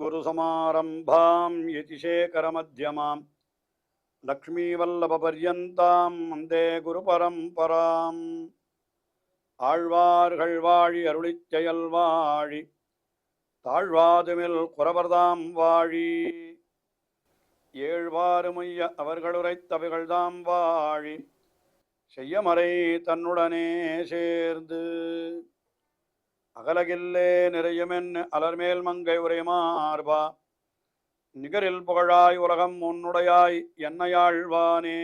अस्मद्गुरुसमारम्भां यतिशेखरमध्यमां लक्ष्मीवल्लभपर्यन्तां वन्दे गुरुपरम्पराम् ஆழ்வார்கள் வாழி அருளிச் செயல் வாழி தாழ்வாதுமில் குறவர்தாம் வாழி ஏழ்வாறுமைய அவர்களுரைத்தவைகள்தாம் வாழி செய்யமறை தன்னுடனே சேர்ந்து அகலகில்லே நிறையுமென் அலர்மேல் மங்கை உரைமார்பா நிகரில் புகழாய் உலகம் உன்னுடையாய் என்னையாழ்வானே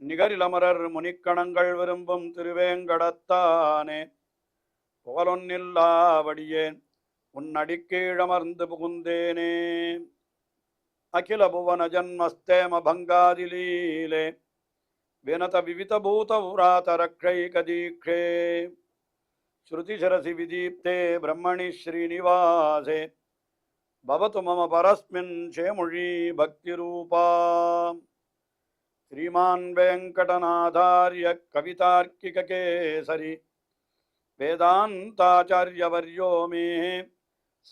நிகரிலமரர் முனிக்கணங்கள் விரும்பும் திருவேங்கடத்தானே புகழொன்னில்லாவடியேன் உன்னடிக்கீழமர்ந்து புகுந்தேனே அகில புவன ஜன்மஸ்தேம பங்காதிலீலே வினத விவித பூத உராத ரக்ஷைகதீக்ஷே ஸ்ருதிசரசி விதீப்தே பிரம்மணி ஸ்ரீனிவாசே பவது மம பரஸ்மின் சேமுழி பக்திரூபா श्रीमान वेंकटनाथार्य कवितार्किककेसरी वेदांताचार्यवर्यो मे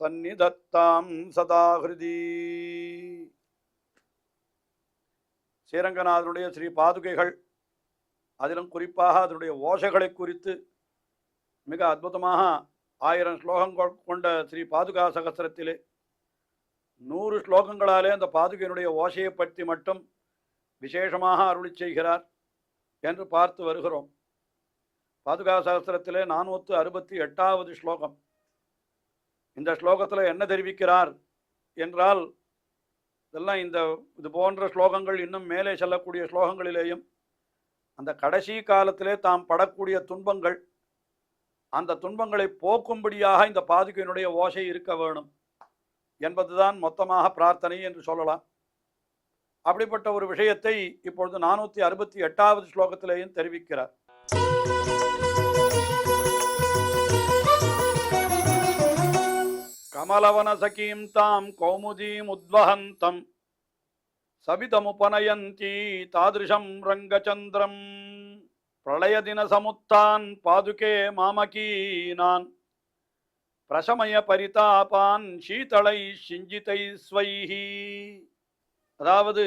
सन्निधत्तां सदा हृदि ஸ்ரீரங்கநாதனுடைய ஸ்ரீ பாதுகைகள் அதிலும் குறிப்பாக அதனுடைய ஓசைகளை குறித்து மிக அற்புதமாக 1000 ஸ்லோகங்கள் கொண்ட ஸ்ரீ பாதுகா சகஸ்ரத்திலே 100 ஸ்லோகங்களாலே அந்த பாதுகையினுடைய ஓசையை பற்றி மட்டும் விசேஷமாக அருளி செய்கிறார் என்று பார்த்து வருகிறோம். பாதுகா சகஸ்திரத்திலே 468வது ஸ்லோகம். இந்த ஸ்லோகத்தில் என்ன தெரிவிக்கிறார் என்றால், இதெல்லாம் இது போன்ற ஸ்லோகங்கள் இன்னும் மேலே செல்லக்கூடிய ஸ்லோகங்களிலேயும் அந்த கடைசி காலத்திலே தாம் படக்கூடிய துன்பங்கள், அந்த துன்பங்களை போக்கும்படியாக இந்த பாதுகையினுடைய ஓசை இருக்க வேணும் என்பதுதான் மொத்தமாக பிரார்த்தனை என்று சொல்லலாம். அப்படிப்பட்ட ஒரு விஷயத்தை இப்பொழுது 468வது ஸ்லோகத்திலேயும் தெரிவிக்கிறார். கமலவன சகீம் தாம் கௌமுதீம் உத்வஹந்தம் சபிதமுபனயந்தி தாதிருஷம் ரங்கச்சந்திரம் பிரளயதின சமுத்தான் பாதுகே மாமகீனான் பிரசமய பரிதாபான் சீதளை சிஞ்சிதை ஸ்வைஹி. அதாவது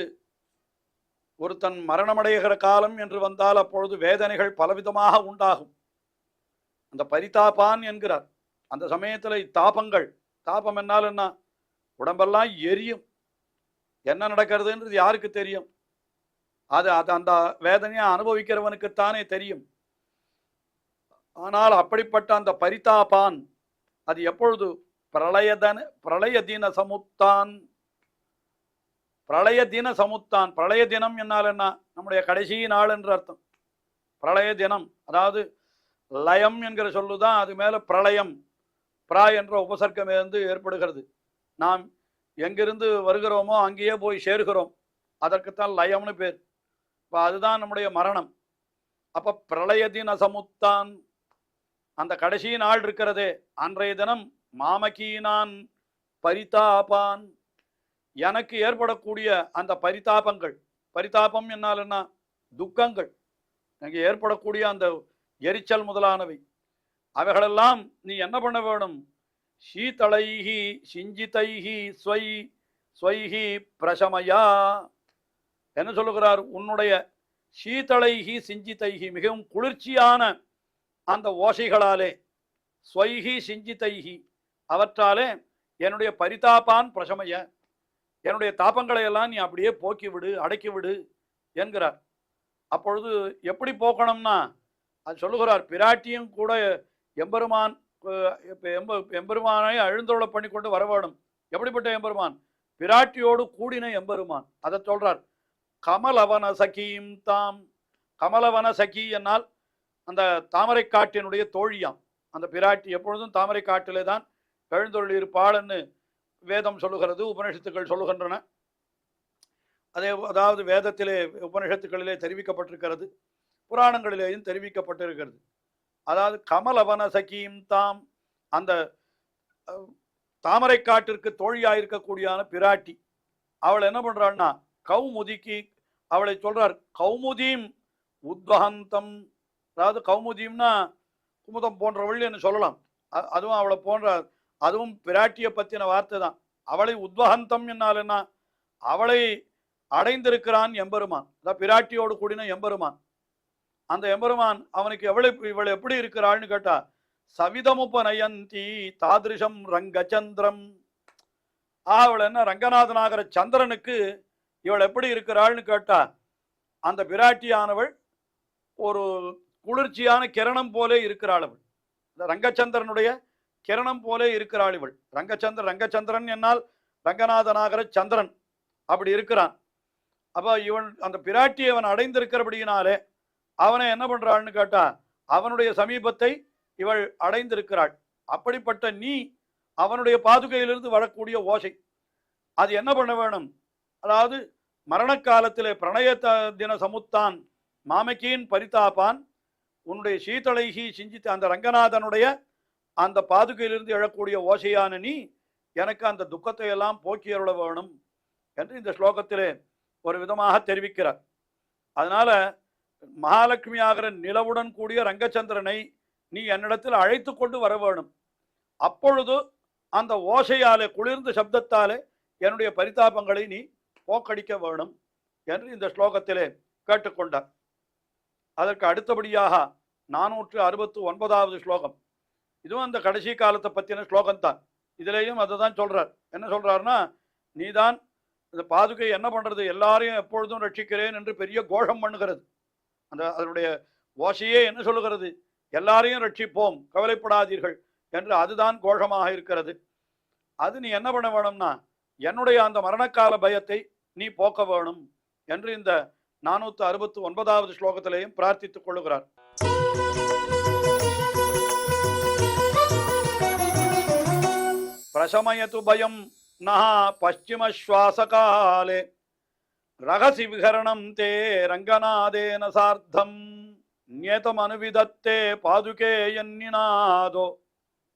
ஒருத்தன் மரணமடைகிற காலம் என்று வந்தால் அப்பொழுது வேதனைகள் பலவிதமாக உண்டாகும். அந்த பரிதாபான் என்கிறார். அந்த சமயத்தில் தாபங்கள், தாபம் என்னால் என்ன, உடம்பெல்லாம் எரியும். என்ன நடக்கிறதுன்றது யாருக்கு தெரியும்? அது அந்த வேதனையை அனுபவிக்கிறவனுக்குத்தானே தெரியும். ஆனால் அப்படிப்பட்ட அந்த பரிதாபான் அது எப்பொழுது? பிரளயதீன சமுத்தான். பிரளய தின சமுத்தான். பிரளய தினம் என்னால் என்ன? நம்முடைய கடைசி நாள் என்று அர்த்தம். பிரளய தினம் அதாவது லயம் என்கிற சொல்லுதான் அது மேலே பிரளயம் பிரா என்ற உபசர்க்கம் இருந்து ஏற்படுகிறது. நாம் எங்கிருந்து வருகிறோமோ அங்கேயே போய் சேர்கிறோம். அதற்குத்தான் லயம்னு பேர். இப்போ அதுதான் நம்முடைய மரணம். அப்போ பிரளய தின சமுத்தான், அந்த கடைசி நாள் இருக்கிறதே, அன்றைய தினம் மாமகீனான் பரிதாபான், எனக்கு ஏற்படக்கூடிய அந்த பரிதாபங்கள், பரிதாபம் என்னால் என்ன, துக்கங்கள், எனக்கு ஏற்படக்கூடிய அந்த எரிச்சல் முதலானவை, அவைகளெல்லாம் நீ என்ன பண்ண வேணும்? சீதளைஹி சிஞ்சிதைஹி ஸ்வைஹி பிரசமயா. என்ன சொல்லுகிறார்? உன்னுடைய சீதளைஹி சிஞ்சிதைஹி, மிகவும் குளிர்ச்சியான அந்த ஓசைகளாலே, ஸ்வைஹி சிஞ்சிதைஹி, அவற்றாலே என்னுடைய பரிதாபான் பிரசமய, என்னுடைய தாபங்களை எல்லாம் நீ அப்படியே போக்கிவிடு, அடக்கிவிடு என்கிறார். அப்பொழுது எப்படி போக்கணும்னா அது சொல்லுகிறார். பிராட்டியும் கூட எம்பெருமான் எம்பெருமானை அழுந்தொழ பண்ணி கொண்டு வர வேணும். எப்படிப்பட்ட எம்பெருமான்? பிராட்டியோடு கூடின எம்பெருமான். அதை சொல்றார். கமலவன சகீம் தாம். கமலவன சகி என்னால் அந்த தாமரை காட்டினுடைய தோழியாம். அந்த பிராட்டி எப்பொழுதும் தாமரை காட்டிலே தான் எழுந்தொழி இருப்பாள்னு வேதம் சொல்லுகிறது, உபனிஷத்துக்கள் சொல்லுகின்றன. அதாவது வேதத்திலே உபனிஷத்துக்களிலே தெரிவிக்கப்பட்டிருக்கிறது, புராணங்களிலேயும் தெரிவிக்கப்பட்டிருக்கிறது. அதாவது கமலவன சகீம் தாம், அந்த தாமரை காட்டிற்கு தோழியாயிருக்கக்கூடியான பிராட்டி அவள் என்ன பண்றாள்னா கௌமுதிக்கு அவளை சொல்றார் கௌமுதீம் உத்வஹந்தம். அதாவது கௌமுதீம்னா குமுதம் போன்றவள் என்று சொல்லலாம். அதுவும் அவளை போன்ற அதுவும் பிராட்டியை பற்றின வார்த்தை தான். அவளை உத்வகந்தம் என்னால் என்ன, அவளை அடைந்திருக்கிறான் எம்பெருமான். அதான் பிராட்டியோடு கூடின எம்பெருமான். அந்த எம்பெருமான் அவனுக்கு இவள் எப்படி இருக்கிறாள்னு கேட்டா, சவிதமுபநயந்தி தாதிருஷம் ரங்கச்சந்திரம். அவள் என்ன, ரங்கநாதனாகிற சந்திரனுக்கு இவள் எப்படி இருக்கிறாள்னு கேட்டா, அந்த பிராட்டியானவள் ஒரு குளிர்ச்சியான கிரணம் போலே இருக்கிறாள். அவள் ரங்கச்சந்திரனுடைய கிரணம் போலே இருக்கிறாள் இவள். ரங்கச்சந்திரன் என்னால் ரங்கநாதனாகிற சந்திரன் அப்படி இருக்கிறான். அப்ப இவன் அந்த பிராட்டியை அவன் அடைந்திருக்கிறபடியினாலே அவனை என்ன பண்றாள்னு கேட்டா, அவனுடைய சமீபத்தை இவள் அடைந்திருக்கிறாள். அப்படிப்பட்ட நீ அவனுடைய பாதுகையிலிருந்து வரக்கூடிய ஓசை அது என்ன பண்ண வேணும்? அதாவது மரண காலத்திலே பிரணய தின சமுத்தான் மாமக்கியின் பரிதாபான், உன்னுடைய சீதளைகி சிஞ்சித்த அந்த ரங்கநாதனுடைய அந்த பாதுகையிலிருந்து எழக்கூடிய ஓசையான நீ எனக்கு அந்த துக்கத்தை எல்லாம் போக்கி அருள வேணும் என்று இந்த ஸ்லோகத்திலே ஒரு விதமாக தெரிவிக்கிறார். அதனால மகாலட்சுமி ஆகிற நிலவுடன் கூடிய ரங்கச்சந்திரனை நீ என்னிடத்தில் அழைத்து கொண்டு வர வேணும். அப்பொழுது அந்த ஓசையாலே, குளிர்ந்த சப்தத்தாலே என்னுடைய பரிதாபங்களை நீ போக்கடிக்க வேணும் என்று இந்த ஸ்லோகத்திலே கேட்டுக்கொண்டார். அதற்கு அடுத்தபடியாக 469வது ஸ்லோகம். இதுவும் அந்த கடைசி காலத்தை பற்றின ஸ்லோகம்தான். இதுலேயும் அதை தான் சொல்றார். என்ன சொல்றாருன்னா, நீதான் இந்த பாதுகை என்ன பண்றது, எல்லாரையும் எப்பொழுதும் ரட்சிக்கிறேன் என்று பெரிய கோஷம் பண்ணுகிறது. அதனுடைய ஓசையே என்ன சொல்லுகிறது, எல்லாரையும் ரட்சிப்போம், கவலைப்படாதீர்கள் என்று அதுதான் கோஷமாக இருக்கிறது. அது நீ என்ன பண்ண வேணும்னா, என்னுடைய அந்த மரணக்கால பயத்தை நீ போக்க வேணும் என்று இந்த 469வது ஸ்லோகத்திலேயும் பிரார்த்தித்துக் கொள்ளுகிறார். பிரசமயது பயம் நஹா பश्चिम श्वासकाले ரகசி விகரணம் தே ரங்கநாதேன சார்த்தம் நியதமனுவிதத்தே பாதுகே யன்னிநாதோ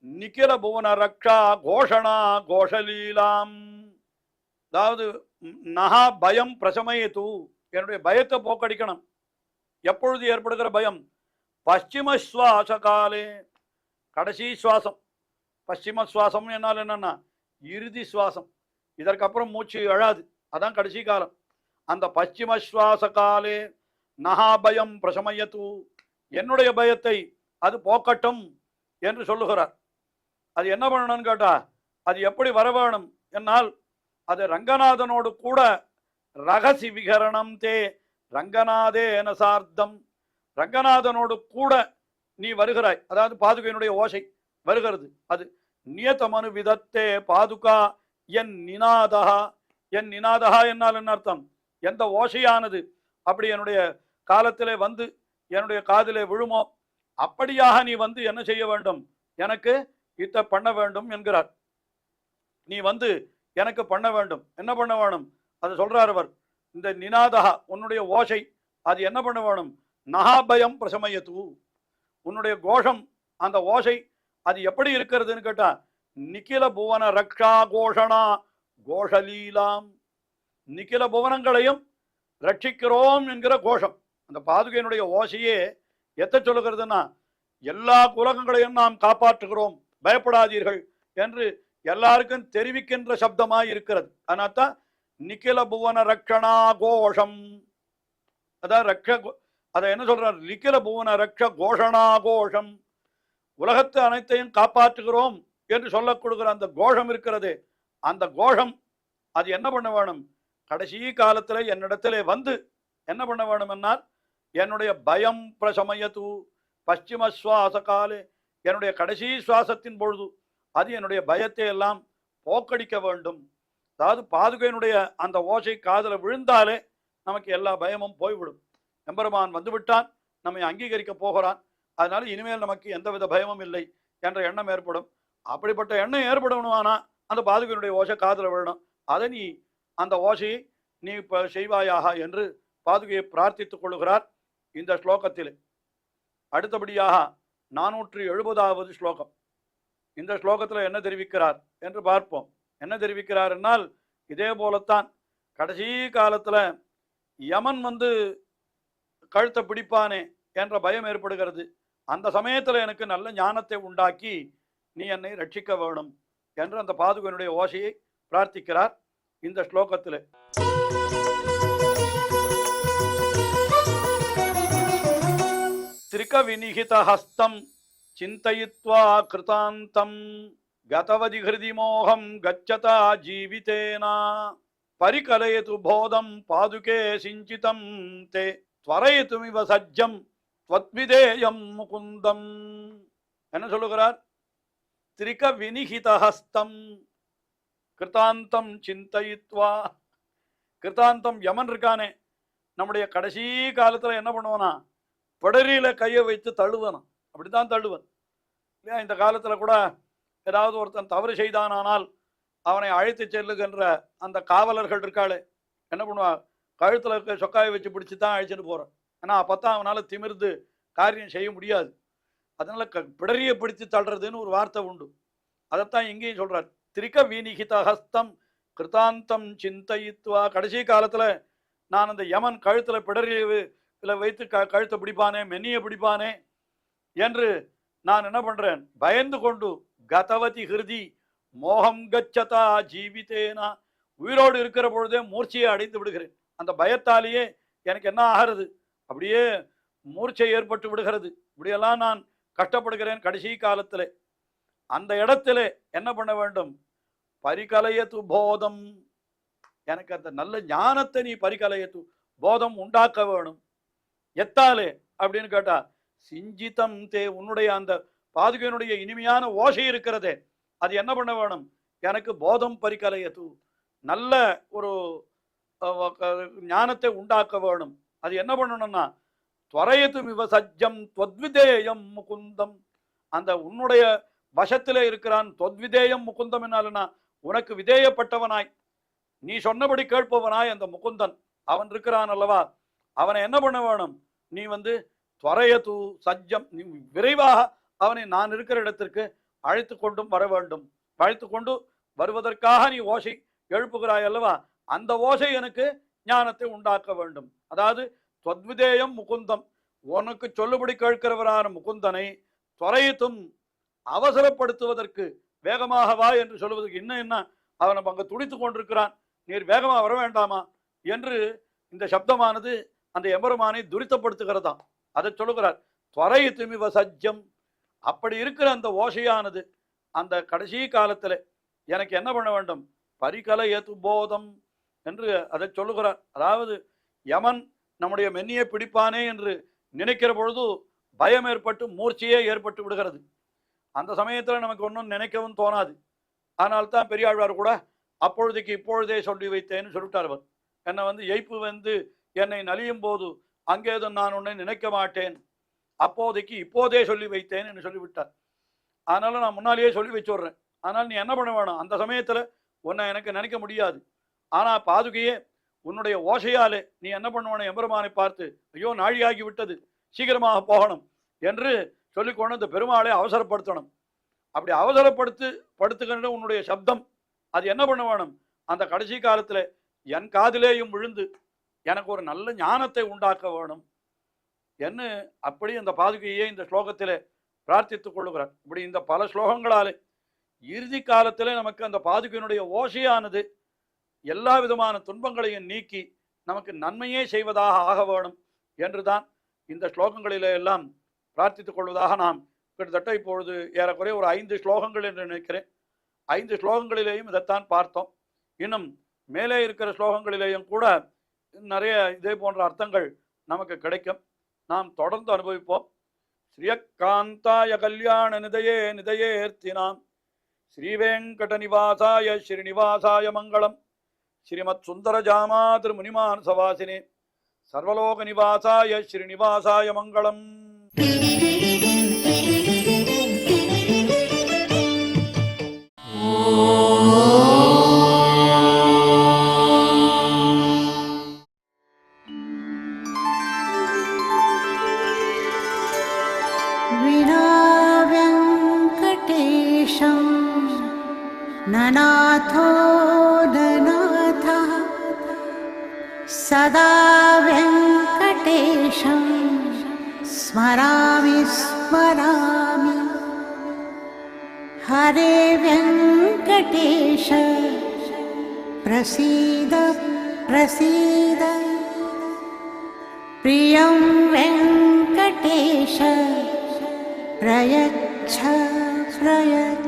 நிகில புவன ரக்ஷா கோஷணா கோஷலீலாம். அதாவது நஹா பயம் பிரசமயது, என்னுடைய பயத்தை போக்கடிக்கணும். எப்பொழுது ஏற்படுகிற பயம்? பश्चिम श्वासकाले, கடைசி சுவாசம். பশ্চিம சுவாசம் என்னால் என்னன்னா இறுதி சுவாசம். இதற்கப்புறம் மூச்சு எழாது, அதான் கடைசி காலம். அந்த பশ্চিಮ சுவாசகாலே நஹா பயம் பிரசமயது, என்னுடைய பயத்தை அது போக்கட்டும் என்று சொல்லுகிறார். அது என்ன பண்ணணும்னு கேட்டா, அது எப்படி வர வேணும் என்னால், அது ரங்கநாதனோடு கூட ரகசி விகரணம் தே ரங்கநாதே நசார்த்தம், ரங்கநாதனோடு கூட நீ வருகிறாய். அதாவது பாதுகையினுடைய ஓசை வருகிறது. அது நியதமனு விதத்தே பாதுகா என் நிநாதா. என் நிநாதா என்னால் என்ன அர்த்தம்? எந்த ஓசையானது அப்படி என்னுடைய காலத்திலே வந்து என்னுடைய காதிலே விழுமோ அப்படியாக நீ வந்து என்ன செய்ய வேண்டும், எனக்கு இத்த பண்ண வேண்டும் என்கிறார். நீ வந்து எனக்கு பண்ண வேண்டும். என்ன பண்ண வேணும் அது சொல்றார் அவர். இந்த நிநாதா, உன்னுடைய ஓசை அது என்ன பண்ண வேணும்? நகாபயம் பிரசமயத்து, உன்னுடைய கோஷம் அந்த ஓசை அது எப்படி இருக்கிறதுன்னு கேட்டா, நிகில புவன ரக்ஷா கோஷணா கோஷலீலாம், நிகில புவனங்களையும் ரட்சிக்கிறோம் என்கிற கோஷம். அந்த பாதுகையினுடைய ஓசையே எத்த சொல்லுகிறதுன்னா, எல்லா உலகங்களையும் நாம் காப்பாற்றுகிறோம், பயப்படாதீர்கள் என்று எல்லாருக்கும் தெரிவிக்கின்ற சப்தமாய் இருக்கிறது. அதனால்தான் நிகில புவன ரக்ஷணா கோஷம். அதான் அதை என்ன சொல்றார்? நிகில புவன ரக்ஷ கோஷணா கோஷம், உலகத்து அனைத்தையும் காப்பாற்றுகிறோம் என்று சொல்ல கொடுக்கிற அந்த கோஷம் இருக்கிறது. அந்த கோஷம் அது என்ன பண்ண வேணும்? கடைசி காலத்தில் என்னிடத்திலே வந்து என்ன பண்ண வேணும் என்னால், என்னுடைய பயம் பிரசமயத்து பশ্চিಮ சுவாச காலே, என்னுடைய கடைசி சுவாசத்தின் பொழுது அது என்னுடைய பயத்தை எல்லாம் போக்கடிக்க வேண்டும். அதாவது பாதுகையினுடைய அந்த ஓசை காதல விழுந்தாலே நமக்கு எல்லா பயமும் போய்விடும். எம்பெருமான் வந்துவிட்டான், நம்மை அங்கீகரிக்க போகிறான், அதனால இனிமேல் நமக்கு எந்தவித பயமும் இல்லை என்ற எண்ணம் ஏற்படும். அப்படிப்பட்ட எண்ணம் ஏற்படணுமானா அந்த பாதுகையினுடைய ஓசை காதல விழணும். அதை நீ அந்த ஓசையை நீ இப்போ செய்வாயாக என்று பாதுகையை பிரார்த்தித்துக் கொள்ளுகிறார் இந்த ஸ்லோகத்தில். அடுத்தபடியாக 470வது ஸ்லோகம். இந்த ஸ்லோகத்தில் என்ன தெரிவிக்கிறார் என்று பார்ப்போம். என்ன தெரிவிக்கிறார் என்னால், இதே போலத்தான் கடைசி காலத்தில் யமன் வந்து கழுத்தை பிடிப்பானே என்ற பயம் ஏற்படுகிறது. அந்த சமயத்தில் எனக்கு நல்ல ஞானத்தை உண்டாக்கி நீ என்னை ரட்சிக்க வேணும் என்று அந்த பாதுகையினுடைய ஓசையை பிரார்த்திக்கிறார் இந்த ஸ்லோகத்தில். திரிக விநிகித ஹஸ்தம் சிந்தயித்வா கிருதாந்தம் கதவதி ஹிருதி மோகம் கச்சதா ஜீவிதேனா பரிகலயது போதம் பாதுகே சிஞ்சிதம் தே த்வரயிதுமிவ சஜ்ஜம் த்வத்விதேயம் முகுந்தம். என்ன சொல்லுகிறார்? திரிக விநிகித ஹஸ்தம் கிருதாந்தம் சிந்தயித்வா. கிருதாந்தம் யமன் இருக்கானே, நம்முடைய கடைசி காலத்துல என்ன பண்ணுவானா, பிடரியில கையை வைத்து தள்ளுவனான். அப்படித்தான் தள்ளுவன் இல்லையா? இந்த காலத்துல கூட ஏதாவது ஒருத்தன் தவறு செய்தானால் அவனை அழைத்து செல்லுகின்ற அந்த காவலர்கள் இருக்காளே, என்ன பண்ணுவா, கழுத்துல இருக்க சொக்காயை வச்சு பிடிச்சி தான் அழைச்சிட்டு போறான். ஏன்னா அப்பத்தான் அவனால திமிர்ந்து காரியம் செய்ய முடியாது. அதனால பிடரியை பிடித்து தள்ளுறதுன்னு ஒரு வார்த்தை உண்டு. அதைத்தான் இங்கேயும் சொல்றார். திரிக விநிகித ஹஸ்தம் கிருதாந்தம் சிந்தயித்வா. கடைசி காலத்துல நான் அந்த யமன் கழுத்துல பிடரியில வைத்து கழுத்தை பிடிப்பானே, மென்னியை பிடிப்பானே என்று நான் என்ன பண்றேன், பயந்து கொண்டு கதவதி ஹிருதி மோகம் கச்சதா ஜீவிதேனா. உயிரோடு இருக்கிற பொழுதே மூர்ச்சையை அடைந்து விடுகிறேன். அந்த பயத்தாலேயே எனக்கு என்ன ஆகிறது, அப்படியே மூர்ச்சை ஏற்பட்டு விடுகிறது. இப்படியெல்லாம் நான் கஷ்டப்படுகிறேன் கடைசி காலத்திலே. அந்த இடத்துல என்ன பண்ண வேண்டும், பரிகலயத்து போதம். எனக்கு அந்த நல்ல ஞானத்தை நீ பரிகலயத்து போதம் உண்டாக்க வேணும். எத்தாலே அப்படின்னு கேட்டா, சிஞ்சிதம் தே, உன்னுடைய அந்த பாதுகையினுடைய இனிமையான ஓசை இருக்கிறதே, அது என்ன பண்ண வேணும், எனக்கு போதம் பரிகலயத்து, நல்ல ஒரு ஞானத்தை உண்டாக்க வேணும். அது என்ன பண்ணணும்னா, துவரயத்து மிவ சஜ்ஜம் தொத்விதேயம் முகுந்தம். அந்த உன்னுடைய வசத்திலே இருக்கிறான். தொத்விதேயம் முகுந்தம் என்னாலனா, உனக்கு விதேயப்பட்டவனாய், நீ சொன்னபடி கேட்பவனாய் அந்த முகுந்தன் அவன் இருக்கிறான் அல்லவா, அவனை என்ன பண்ண வேணும், நீ துவரயத்து சஜ்ஜம், நீ விரைவாக அவனை நான் இருக்கிற இடத்திற்கு அழைத்து கொண்டும் வர வேண்டும். அழைத்து கொண்டு வருவதற்காக நீ ஓசை எழுப்புகிறாய் அல்லவா, அந்த ஓசை எனக்கு ஞானத்தை உண்டாக்க வேண்டும். அதாவது தொத்விதேயம் முகுந்தம், உனக்கு சொல்லுபடி கேட்கிறவரான முகுந்தனை துவரயித்தும் அவசரப்படுத்துவதற்கு, வேகமாக வா என்று சொல்வதற்கு, இன்னும் என்ன அவன் அங்க துடித்து கொண்டிருக்கிறான், நீர் வேகமாக வர வேண்டாமா என்று இந்த சப்தமானது அந்த எம்பெருமானை துரித்தப்படுத்துகிறதாம். அதை சொல்லுகிறார். துவரயித்துமிவ சஜ்ஜம். அப்படி இருக்கிற அந்த ஓசையானது அந்த கடைசி காலத்தில் எனக்கு என்ன பண்ண வேண்டும், பரிகலயத்து போதம் என்று அதை சொல்லுகிறார். அதாவது யமன் நம்முடைய மென்னியை பிடிப்பானே என்று நினைக்கிற பொழுது பயம் ஏற்பட்டு மூர்ச்சையே ஏற்பட்டு விடுகிறது. அந்த சமயத்தில் நமக்கு ஒன்றும் நினைக்கவும் தோணாது. அதனால்தான் பெரியாழ்வார் கூட அப்பொழுதைக்கு இப்பொழுதே சொல்லி வைத்தேன்னு சொல்லிட்டார். அவர் என்னை எய்ப்பு என்னை நலியும் போது அங்கேதும் நான் உன்னை நினைக்க மாட்டேன், அப்போதைக்கு இப்போதே சொல்லி வைத்தேன் என்று சொல்லிவிட்டார். அதனால நான் முன்னாலேயே சொல்லி வச்சுடுறேன். ஆனால் நீ என்ன பண்ண வேணும், அந்த சமயத்தில் உன்னை எனக்கு நினைக்க முடியாது. ஆனால் பாதுகையே, உன்னுடைய ஓசையாலே நீ என்ன பண்ணுவான, எம்பெருமானை பார்த்து ஐயோ நாழியாகி விட்டது, சீக்கிரமாக போகணும் என்று சொல்லிக்கொண்டு இந்த பெருமாளை அவசரப்படுத்தணும். அப்படி படுத்துகின்ற உன்னுடைய சப்தம் அது என்ன பண்ண வேணும், அந்த கடைசி காலத்தில் என் காதிலேயும் விழுந்து எனக்கு ஒரு நல்ல ஞானத்தை உண்டாக்க வேணும் என்று அப்படி அந்த பாதுகையை இந்த ஸ்லோகத்திலே பிரார்த்தித்துக் கொள்ளுகிறார். இப்படி இந்த பல ஸ்லோகங்களாலே இறுதி காலத்திலே நமக்கு அந்த பாதுகையினுடைய ஓசையானது எல்லா விதமான துன்பங்களையும் நீக்கி நமக்கு நன்மையே செய்வதாக ஆக வேணும் என்றுதான் இந்த ஸ்லோகங்களிலே எல்லாம் பிரார்த்தித்துக் கொள்வதாக நாம் கிட்டத்தட்ட இப்பொழுது ஏறக்குறைய ஒரு 5 ஸ்லோகங்கள் என்று நினைக்கிறேன். 5 ஸ்லோகங்களிலேயும் இதைத்தான் பார்த்தோம். இன்னும் மேலே இருக்கிற ஸ்லோகங்களிலேயும் கூட நிறைய இதே போன்ற அர்த்தங்கள் நமக்கு கிடைக்கும். நாம் தொடர்ந்து அனுபவிப்போம். ஸ்ரீயக்காந்தாய கல்யாண நிதையே நிதையேர்த்தினாம் ஸ்ரீவேங்கட நிவாசாய ஸ்ரீனிவாசாய மங்களம். ஸ்ரீமத் சுந்தர ஜாமா திருமுனிமான் சவாசினே சர்வலோக நிவாசாய ஸ்ரீனிவாசாய மங்களம். ननाथो ननाथः सदा वेङ्कटेशं स्मरामि स्मरामि हरे वेङ्कटेश प्रसीद प्रसीद प्रियं वेङ्कटेश प्रयच्छ प्रयच्छ